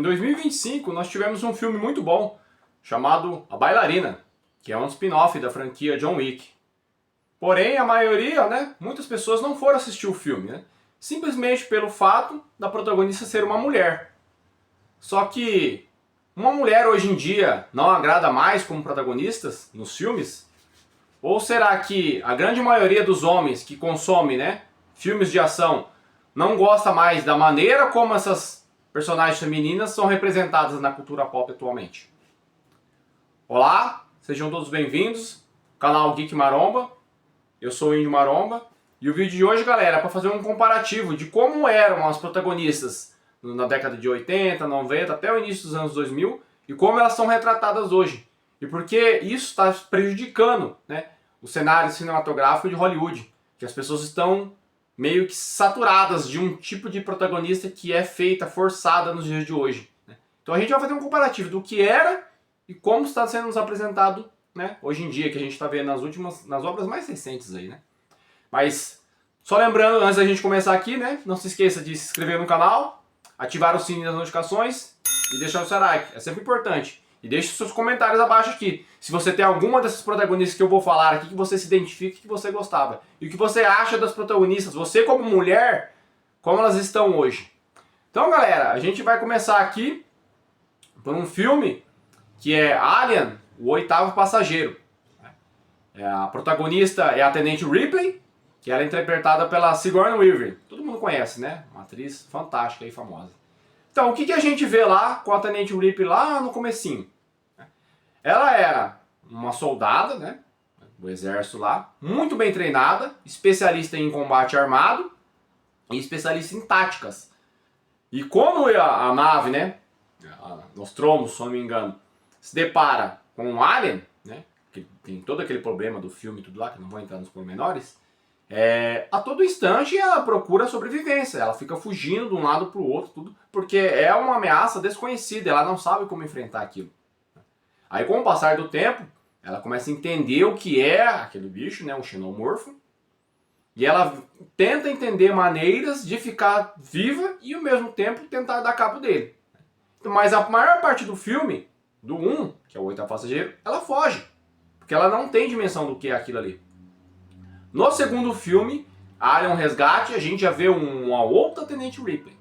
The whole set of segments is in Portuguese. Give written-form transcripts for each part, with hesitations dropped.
Em 2025 nós tivemos um filme muito bom chamado A Bailarina, que é um spin-off da franquia John Wick. Porém, a maioria, muitas pessoas não foram assistir o filme, simplesmente pelo fato da protagonista ser uma mulher. Só que uma mulher hoje em dia não agrada mais como protagonistas nos filmes? Ou será que a grande maioria dos homens que consomem filmes de ação não gosta mais da maneira como essas personagens femininas são representadas na cultura pop atualmente? Olá, sejam todos bem-vindos ao canal Geek Maromba. Eu sou o Índio Maromba e o vídeo de hoje, galera, é para fazer um comparativo de como eram as protagonistas na década de 80, 90, até o início dos anos 2000 e como elas são retratadas hoje. E porque isso está prejudicando o cenário cinematográfico de Hollywood, que as pessoas estão meio que saturadas de um tipo de protagonista que é feita, forçada nos dias de hoje. Então a gente vai fazer um comparativo do que era e como está sendo nos apresentado hoje em dia, que a gente está vendo nas obras mais recentes aí, Mas, só lembrando, antes da gente começar aqui, não se esqueça de se inscrever no canal, ativar o sininho das notificações e deixar o seu like, é sempre importante. E deixe seus comentários abaixo aqui, se você tem alguma dessas protagonistas que eu vou falar aqui, que você se identifica e que você gostava. E o que você acha das protagonistas, você como mulher, como elas estão hoje. Então, galera, a gente vai começar aqui por um filme que é Alien, o Oitavo Passageiro. A protagonista é a Tenente Ripley, que ela é interpretada pela Sigourney Weaver. Todo mundo conhece, Uma atriz fantástica e famosa. Então, o que a gente vê lá com a Tenente Ripley lá no comecinho? Ela era uma soldada, do exército lá, muito bem treinada, especialista em combate armado e especialista em táticas. E como a nave, a Nostromo, se não me engano, se depara com um alien, que tem todo aquele problema do filme e tudo lá, que não vou entrar nos pormenores, a todo instante ela procura sobrevivência, ela fica fugindo de um lado para o outro, tudo, porque é uma ameaça desconhecida, ela não sabe como enfrentar aquilo. Aí com o passar do tempo, ela começa a entender o que é aquele bicho, um xenomorfo, e ela tenta entender maneiras de ficar viva e ao mesmo tempo tentar dar cabo dele. Mas a maior parte do filme, do 1, que é o Oitavo Passageiro, ela foge, porque ela não tem dimensão do que é aquilo ali. No segundo filme, Alien Resgate, a gente já vê uma outra Tenente Ripley,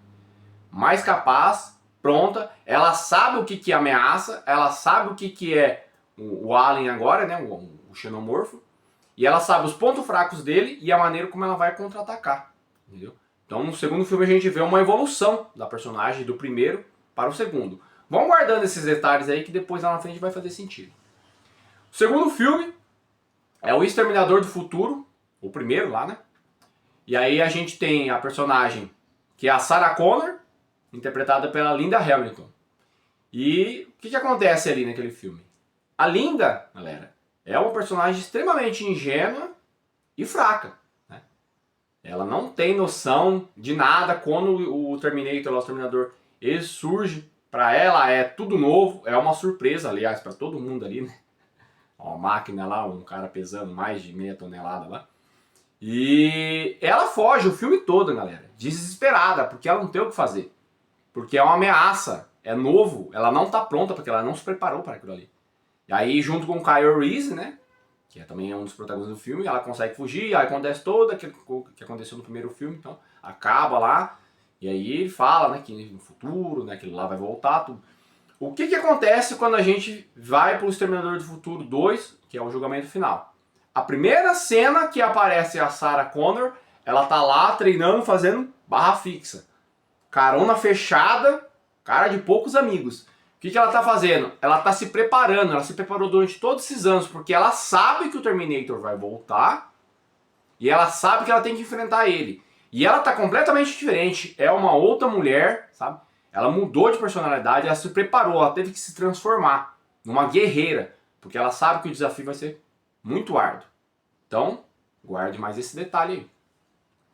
mais capaz, pronta, ela sabe o que é ameaça, ela sabe o que é o Alien agora, o xenomorfo, e ela sabe os pontos fracos dele e a maneira como ela vai contra-atacar, entendeu? Então no segundo filme a gente vê uma evolução da personagem do primeiro para o segundo. Vão guardando esses detalhes aí que depois lá na frente vai fazer sentido. O segundo filme é o Exterminador do Futuro, o primeiro lá, E aí a gente tem a personagem que é a Sarah Connor, interpretada pela Linda Hamilton. E o que acontece ali naquele filme? A Linda, galera, é uma personagem extremamente ingênua e fraca. Ela não tem noção de nada quando o Terminator, o Exterminador, ele surge. Para ela é tudo novo, é uma surpresa, aliás, para todo mundo ali, Uma máquina lá, um cara pesando mais de meia tonelada lá. E ela foge o filme todo, galera, desesperada, porque ela não tem o que fazer. Porque é uma ameaça, é novo, ela não está pronta, porque ela não se preparou para aquilo ali. E aí, junto com o Kyle Reese, que também é um dos protagonistas do filme, ela consegue fugir, aí acontece todo aquilo que aconteceu no primeiro filme, então acaba lá. E aí ele fala, que no futuro, que ele lá vai voltar, tudo. O que acontece quando a gente vai para o Exterminador do Futuro 2, que é o julgamento final? A primeira cena que aparece a Sarah Connor, ela tá lá treinando, fazendo barra fixa. Carona fechada, cara de poucos amigos. O que ela tá fazendo? Ela tá se preparando, ela se preparou durante todos esses anos, porque ela sabe que o Terminator vai voltar, e ela sabe que ela tem que enfrentar ele. E ela tá completamente diferente, é uma outra mulher, sabe? Ela mudou de personalidade, ela se preparou, ela teve que se transformar numa guerreira, porque ela sabe que o desafio vai ser muito árduo. Então, guarde mais esse detalhe aí.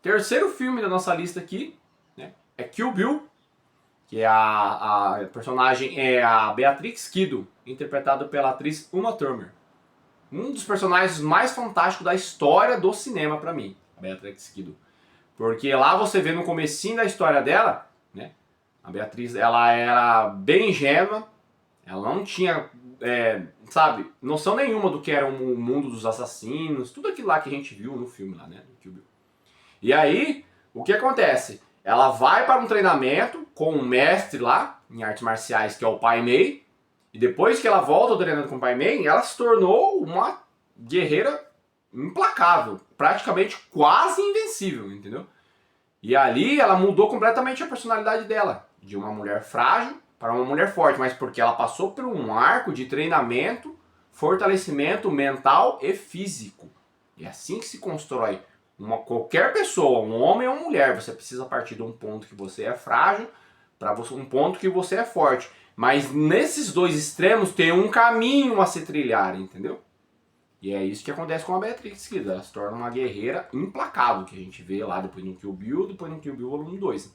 Terceiro filme da nossa lista aqui, é Kill Bill, que é a personagem é a Beatrix Kiddo, interpretada pela atriz Uma Thurman. Um dos personagens mais fantásticos da história do cinema pra mim, a Beatrix Kiddo. Porque lá você vê no comecinho da história dela, A Beatriz, ela era bem ingênua, ela não tinha, sabe, noção nenhuma do que era o mundo dos assassinos, tudo aquilo lá que a gente viu no filme lá, né, do Kill Bill. E aí, o que acontece? Ela vai para um treinamento com um mestre lá, em artes marciais, que é o Pai Mei, e depois que ela volta ao treinamento com o Pai Mei, ela se tornou uma guerreira implacável, praticamente quase invencível, entendeu? E ali ela mudou completamente a personalidade dela, de uma mulher frágil para uma mulher forte, mas porque ela passou por um arco de treinamento, fortalecimento mental e físico. E é assim que se constrói qualquer pessoa, um homem ou uma mulher. Você precisa partir de um ponto que você é frágil para um ponto que você é forte. Mas nesses dois extremos tem um caminho a se trilhar, entendeu? E é isso que acontece com a Beatrix Kiddo. Ela se torna uma guerreira implacável, que a gente vê lá depois no Kill Bill, depois no Kill Bill Volume 2.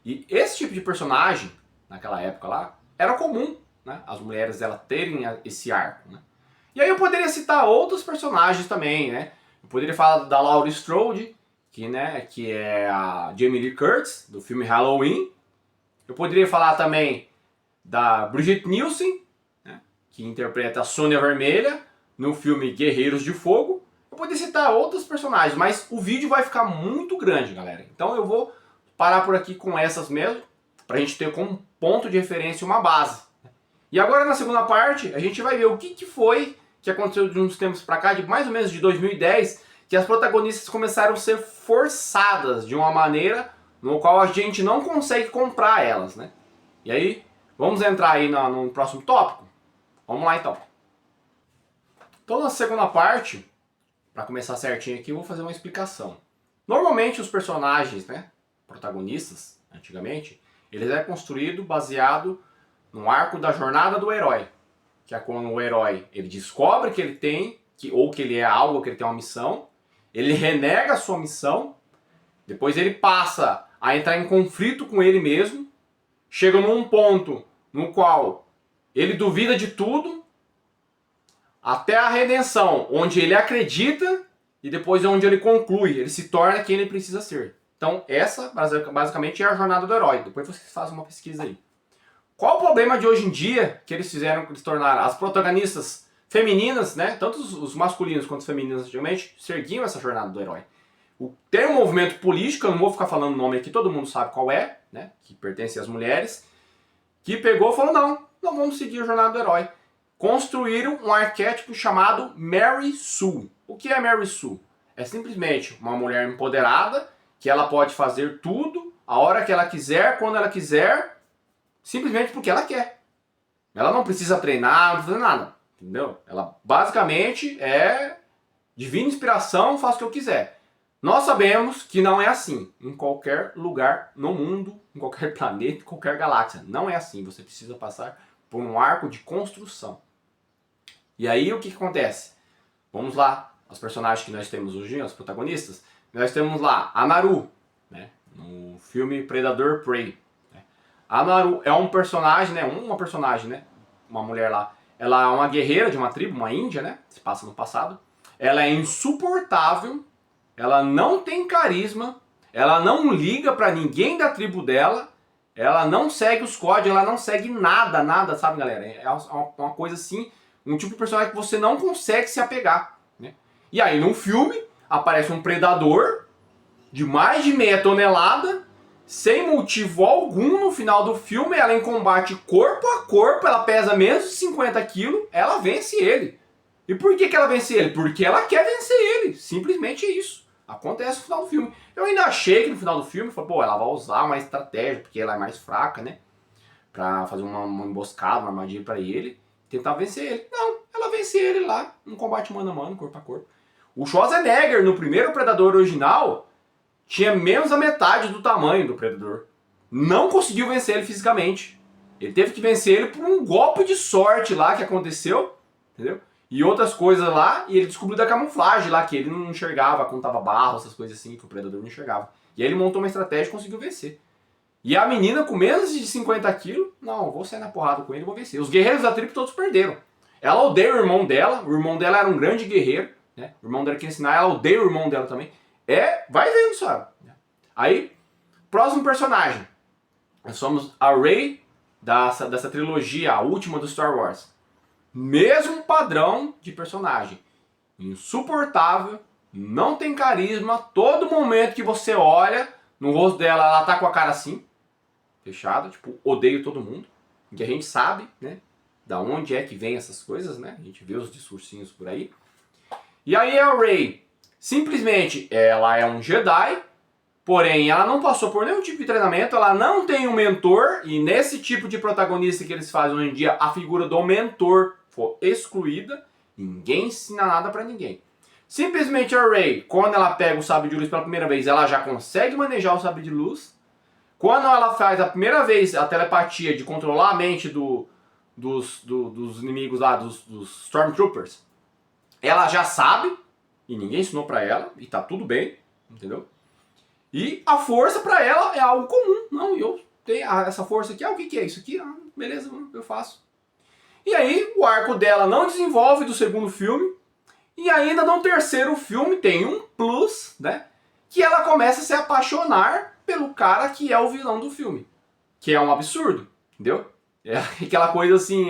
E esse tipo de personagem, naquela época lá, era comum, né? As mulheres dela terem esse arco, né? E aí eu poderia citar outros personagens também, né? Eu poderia falar da Laurie Strode, que é a Jamie Lee Curtis, do filme Halloween. Eu poderia falar também da Brigitte Nielsen, né? Que interpreta a Sônia Vermelha, no filme Guerreiros de Fogo. Eu poderia citar outros personagens, mas o vídeo vai ficar muito grande, galera. Então eu vou parar por aqui com essas mesmo, pra gente ter como ponto de referência uma base. E agora na segunda parte, a gente vai ver o que foi que aconteceu de uns tempos pra cá, de mais ou menos de 2010, que as protagonistas começaram a ser forçadas de uma maneira no qual a gente não consegue comprar elas, né? E aí, vamos entrar aí no próximo tópico? Vamos lá então. Então na segunda parte, para começar certinho aqui, eu vou fazer uma explicação. Normalmente os personagens, né, protagonistas, antigamente, eles eram construídos baseado no arco da jornada do herói. Que é quando o herói ele descobre que ele tem, ou que ele é algo, ou que ele tem uma missão, ele renega a sua missão, depois ele passa a entrar em conflito com ele mesmo, chega num ponto no qual ele duvida de tudo, até a redenção, onde ele acredita e depois é onde ele conclui, ele se torna quem ele precisa ser. Então essa basicamente é a jornada do herói, depois vocês fazem uma pesquisa aí. Qual o problema de hoje em dia que eles fizeram, que eles tornaram as protagonistas femininas, né, tanto os masculinos quanto os femininos antigamente, seguiam essa jornada do herói? Tem um movimento político, eu não vou ficar falando o nome aqui, todo mundo sabe qual é, né, que pertence às mulheres, que pegou e falou, não vamos seguir a jornada do herói. Construíram um arquétipo chamado Mary Sue. O que é Mary Sue? É simplesmente uma mulher empoderada, que ela pode fazer tudo, a hora que ela quiser, quando ela quiser, simplesmente porque ela quer. Ela não precisa treinar, não precisa fazer nada, entendeu? Ela basicamente é divina inspiração, faço o que eu quiser. Nós sabemos que não é assim em qualquer lugar no mundo, em qualquer planeta, em qualquer galáxia. Não é assim, você precisa passar por um arco de construção. E aí o que acontece? Vamos lá, os personagens que nós temos hoje, os protagonistas. Nós temos lá a Naru, né, no filme Predador Prey. A Naru é um personagem, né, uma mulher lá. Ela é uma guerreira de uma tribo, uma índia, né, se passa no passado. Ela é insuportável, ela não tem carisma, ela não liga pra ninguém da tribo dela, ela não segue os códigos, ela não segue nada, sabe, galera? É uma coisa assim, um tipo de personagem que você não consegue se apegar, né? E aí, num filme, aparece um predador de mais de meia tonelada, sem motivo algum no final do filme, ela em combate corpo a corpo, ela pesa menos de 50 quilos, ela vence ele. E por que ela vence ele? Porque ela quer vencer ele, simplesmente isso. Acontece no final do filme. Eu ainda achei que no final do filme, ela vai usar uma estratégia, porque ela é mais fraca, né? Pra fazer uma emboscada, uma armadilha pra ele, tentar vencer ele. Não, ela vence ele lá, num combate mano a mano, corpo a corpo. O Schwarzenegger, no primeiro Predador original, tinha menos a metade do tamanho do Predador. Não conseguiu vencer ele fisicamente. Ele teve que vencer ele por um golpe de sorte lá que aconteceu, entendeu? E outras coisas lá, e ele descobriu da camuflagem lá, que ele não enxergava quando tava barro, essas coisas assim, que o Predador não enxergava. E aí ele montou uma estratégia e conseguiu vencer. E a menina com menos de 50 quilos, não, vou sair na porrada com ele e vou vencer. Os guerreiros da tribo todos perderam. Ela odeia o irmão dela era um grande guerreiro, né? O irmão dela queria ensinar, ela odeia o irmão dela também. Vai vendo, sabe? Aí, próximo personagem. Nós somos a Rey dessa trilogia, a última do Star Wars. Mesmo padrão de personagem. Insuportável, não tem carisma, todo momento que você olha no rosto dela, ela tá com a cara assim, fechada, tipo, odeio todo mundo. Que a gente sabe, né, da onde é que vem essas coisas, né, a gente vê os discursinhos por aí. E aí a Rey, simplesmente, ela é um Jedi, porém ela não passou por nenhum tipo de treinamento, ela não tem um mentor, e nesse tipo de protagonista que eles fazem hoje em dia, a figura do mentor foi excluída, ninguém ensina nada pra ninguém. Simplesmente a Rey, quando ela pega o sabre de luz pela primeira vez, ela já consegue manejar o sabre de luz. Quando ela faz a primeira vez a telepatia de controlar a mente dos inimigos lá, dos Stormtroopers, ela já sabe, e ninguém ensinou pra ela, e tá tudo bem, entendeu? E a força pra ela é algo comum. Não, eu tenho essa força aqui, o que é isso aqui? Beleza, eu faço. E aí o arco dela não desenvolve do segundo filme, e ainda no terceiro filme tem um plus, né? Que ela começa a se apaixonar pelo cara que é o vilão do filme. Que é um absurdo, entendeu? É aquela coisa assim,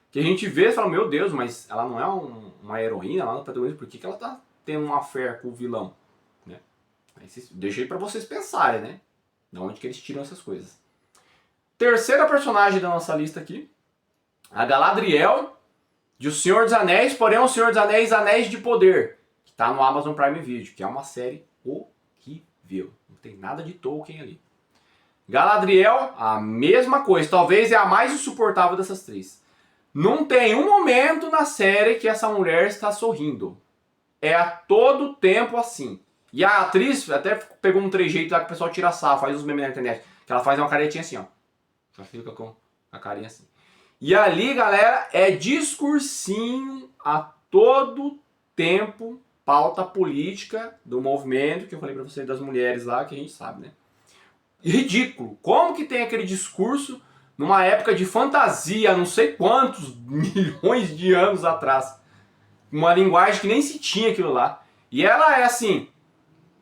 que a gente vê e fala, meu Deus, mas ela não é uma heroína, ela não é protagonista, por que ela tá tendo uma fé com o vilão? Né? Deixei pra vocês pensarem, né? De onde que eles tiram essas coisas. Terceira personagem da nossa lista aqui, a Galadriel, de O Senhor dos Anéis, porém O Senhor dos Anéis, Anéis de Poder, que tá no Amazon Prime Video, que é uma série horrível. Não tem nada de Tolkien ali. Galadriel, a mesma coisa. Talvez é a mais insuportável dessas três. Não tem um momento na série que essa mulher está sorrindo. É a todo tempo assim. E a atriz até pegou um trejeito lá que o pessoal tira sarro, faz uns memes na internet. Que ela faz uma caretinha assim, ó. Ela fica com a carinha assim. E ali, galera, é discursinho a todo tempo, pauta política do movimento, que eu falei pra vocês das mulheres lá, que a gente sabe, né? Ridículo. Como que tem aquele discurso numa época de fantasia, não sei quantos milhões de anos atrás? Uma linguagem que nem se tinha aquilo lá. E ela é assim,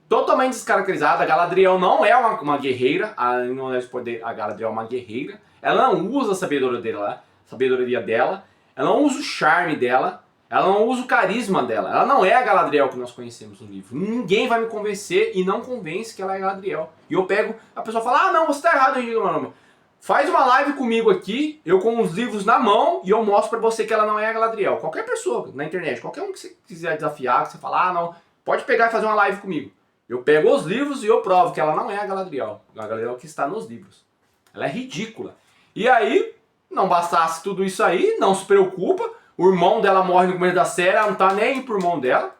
totalmente descaracterizada. A Galadriel não é uma guerreira, a Galadriel é uma guerreira. Ela não usa a sabedoria dela, ela não usa o charme dela, ela não usa o carisma dela. Ela não é a Galadriel que nós conhecemos no livro. Ninguém vai me convencer e não convence que ela é a Galadriel. E eu pego, a pessoa fala, não, você tá errado, Henrique, meu nome. Faz uma live comigo aqui, eu com os livros na mão, e eu mostro pra você que ela não é a Galadriel. Qualquer pessoa na internet, qualquer um que você quiser desafiar, que você fala, não, pode pegar e fazer uma live comigo. Eu pego os livros e eu provo que ela não é a Galadriel que está nos livros. Ela é ridícula. E aí, não bastasse tudo isso aí, não se preocupa, o irmão dela morre no começo da série, ela não tá nem aí pro irmão dela.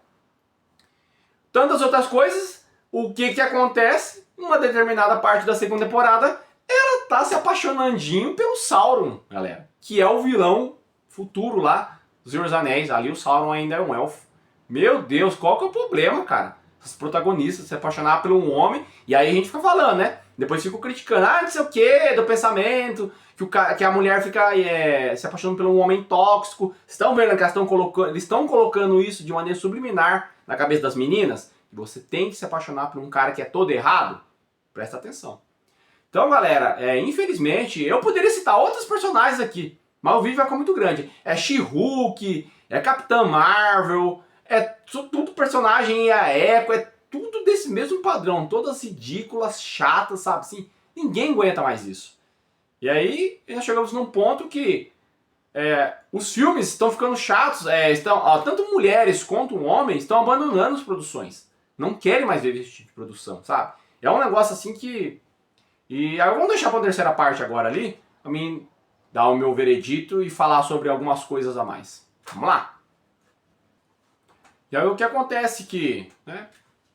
Tantas outras coisas, o que acontece? Uma determinada parte da segunda temporada, ela tá se apaixonandinho pelo Sauron, galera. Que é o vilão futuro lá dos Senhor dos Anéis. Ali o Sauron ainda é um elfo. Meu Deus, qual que é o problema, cara? Os protagonistas se apaixonar por um homem, e aí a gente fica falando, né? Depois ficam criticando, não sei o que, do pensamento, que a mulher fica se apaixonando por um homem tóxico. Estão vendo que eles estão colocando isso de maneira subliminar na cabeça das meninas? Que você tem que se apaixonar por um cara que é todo errado? Presta atenção. Então, galera, infelizmente, eu poderia citar outros personagens aqui, mas o vídeo vai ficar muito grande. É She-Hulk, é Capitã Marvel, é tudo personagem, a Echo, é tudo desse mesmo padrão, todas ridículas, chatas, sabe assim? Ninguém aguenta mais isso. E aí, nós chegamos num ponto que os filmes estão ficando chatos, tanto mulheres quanto homens estão abandonando as produções. Não querem mais ver esse tipo de produção, sabe? É um negócio assim que... E aí vamos deixar para a terceira parte agora ali, pra mim dar o meu veredito e falar sobre algumas coisas a mais. Vamos lá? E aí o que acontece que, né,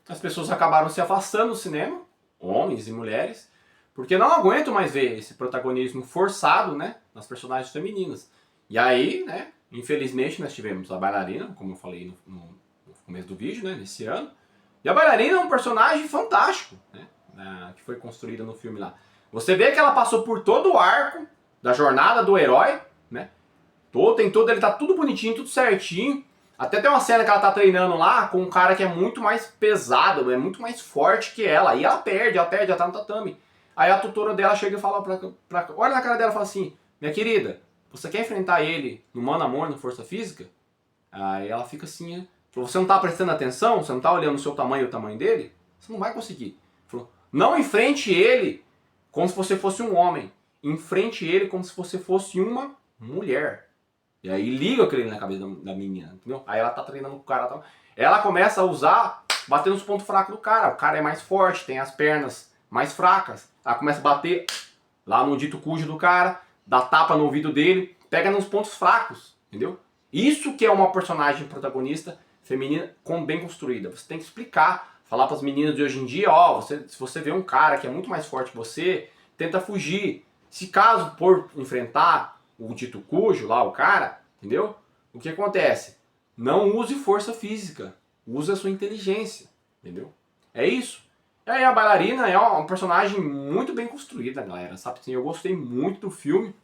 as pessoas acabaram se afastando do cinema, homens e mulheres, porque não aguentam mais ver esse protagonismo forçado, né, nas personagens femininas. E aí, né, infelizmente nós tivemos a bailarina, como eu falei no começo do vídeo, né, nesse ano. E a bailarina é um personagem fantástico, né, que foi construída no filme lá. Você vê que ela passou por todo o arco da jornada do herói, né, ele tá tudo bonitinho, tudo certinho. Até tem uma cena que ela tá treinando lá com um cara que é muito mais pesado, é muito mais forte que ela. E ela tá no tatame. Aí a tutora dela chega e fala olha na cara dela e fala assim, minha querida, você quer enfrentar ele no mano a mano, força física? Aí ela fica assim, você não tá prestando atenção? Você não tá olhando o seu tamanho e o tamanho dele? Você não vai conseguir. Falou, não enfrente ele como se você fosse um homem. Enfrente ele como se você fosse uma mulher. E aí liga aquele na cabeça da menina, entendeu? Aí ela tá treinando com o cara. Ela começa a usar, bater nos pontos fracos do cara. O cara é mais forte, tem as pernas mais fracas. Ela começa a bater lá no dito cujo do cara, dá tapa no ouvido dele, pega nos pontos fracos, entendeu? Isso que é uma personagem protagonista feminina bem construída. Você tem que explicar, falar para as meninas de hoje em dia, ó, se você vê um cara que é muito mais forte que você, tenta fugir. Se caso por enfrentar o dito cujo lá, o cara, entendeu? O que acontece? Não use força física, use a sua inteligência, entendeu? É isso. E aí a bailarina é uma personagem muito bem construída, galera, sabe? Assim, eu gostei muito do filme,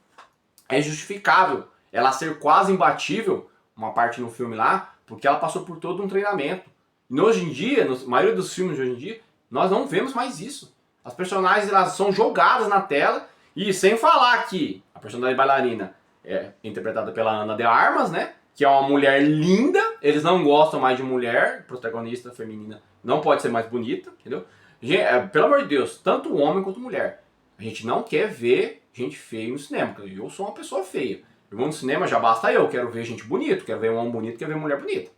é justificável ela ser quase imbatível, uma parte no filme lá, porque ela passou por todo um treinamento. E hoje em dia, na maioria dos filmes de hoje em dia, nós não vemos mais isso. As personagens elas são jogadas na tela, e sem falar que a personagem bailarina é interpretada pela Ana de Armas, né? Que é uma mulher linda, eles não gostam mais de mulher, protagonista feminina não pode ser mais bonita, entendeu? Pelo amor de Deus, tanto homem quanto mulher. A gente não quer ver gente feia no cinema, porque eu sou uma pessoa feia. Eu vou no cinema, já basta eu quero ver gente bonita, quero ver um homem bonito, quero ver mulher bonita.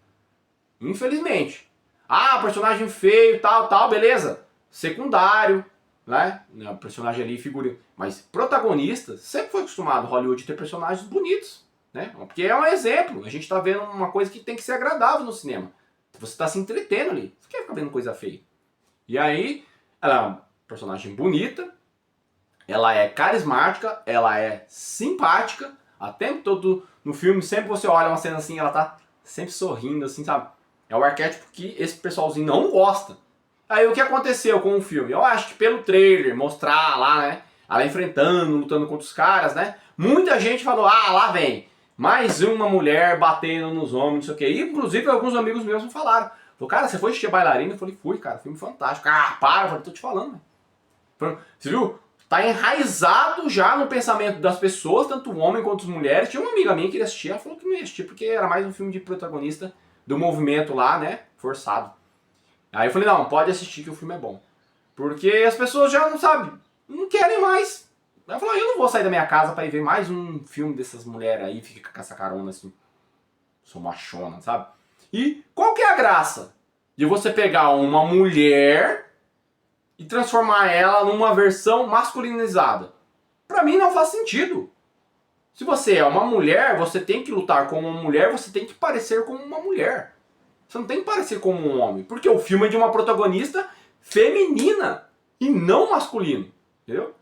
Infelizmente. Ah, personagem feio, tal, beleza. Secundário, né? Personagem ali, figurino. Mas protagonista, sempre foi acostumado Hollywood ter personagens bonitos, né? Porque é um exemplo. A gente tá vendo uma coisa que tem que ser agradável no cinema. Você tá se entretendo ali. Você quer ficar vendo coisa feia. E aí, ela é uma personagem bonita, ela é carismática, ela é simpática, o tempo todo no filme, sempre você olha uma cena assim, ela tá sempre sorrindo, assim, sabe? É o arquétipo que esse pessoalzinho não gosta. Aí o que aconteceu com o filme? Eu acho que pelo trailer, mostrar lá, né? Ela enfrentando, lutando contra os caras, né? Muita gente falou, ah, lá vem. Mais uma mulher batendo nos homens, não sei o quê. E, inclusive, alguns amigos meus me falaram. Falou, cara, você foi assistir a Bailarina? Eu falei, fui, cara, filme fantástico. Ah, para, eu falei, tô te falando, velho. Você viu? Tá enraizado já no pensamento das pessoas, tanto homem quanto as mulheres. Tinha uma amiga minha que ia assistir, ela falou que não ia assistir, porque era mais um filme de protagonista do movimento lá, né, forçado. Aí eu falei, não, pode assistir que o filme é bom. Porque as pessoas já não sabem, não querem mais. Aí eu falei, eu não vou sair da minha casa pra ir ver mais um filme dessas mulheres aí, fica com essa carona assim, sou machona, sabe? E qual que é a graça de você pegar uma mulher e transformar ela numa versão masculinizada? Pra mim não faz sentido. Se você é uma mulher, você tem que lutar como uma mulher, você tem que parecer como uma mulher. Você não tem que parecer como um homem, porque o filme é de uma protagonista feminina e não masculino, entendeu?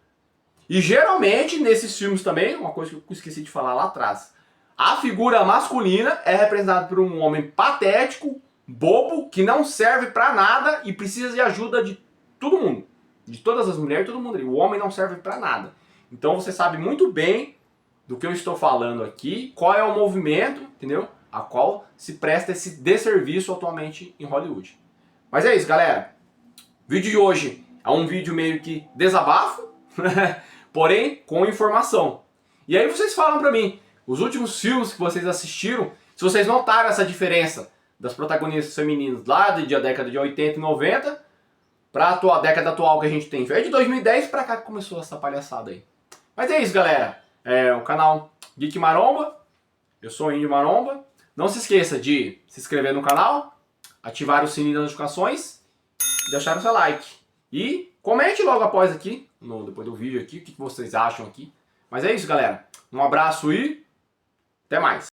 E geralmente nesses filmes também, uma coisa que eu esqueci de falar lá atrás, a figura masculina é representada por um homem patético, bobo, que não serve pra nada e precisa de ajuda de todo mundo. De todas as mulheres, todo mundo ali. O homem não serve pra nada. Então você sabe muito bem do que eu estou falando aqui, qual é o movimento, entendeu? A qual se presta esse desserviço atualmente em Hollywood. Mas é isso, galera. O vídeo de hoje é um vídeo meio que desabafo, porém com informação. E aí vocês falam pra mim, os últimos filmes que vocês assistiram, se vocês notaram essa diferença das protagonistas femininas lá da década de 80 e 90 pra a década atual que a gente tem. É de 2010 pra cá que começou essa palhaçada aí. Mas é isso, galera. É o canal Geek Maromba. Eu sou o Índio Maromba. Não se esqueça de se inscrever no canal, ativar o sininho das notificações, deixar o seu like. E comente logo após aqui, depois do vídeo aqui, o que vocês acham aqui. Mas é isso, galera. Um abraço e até mais.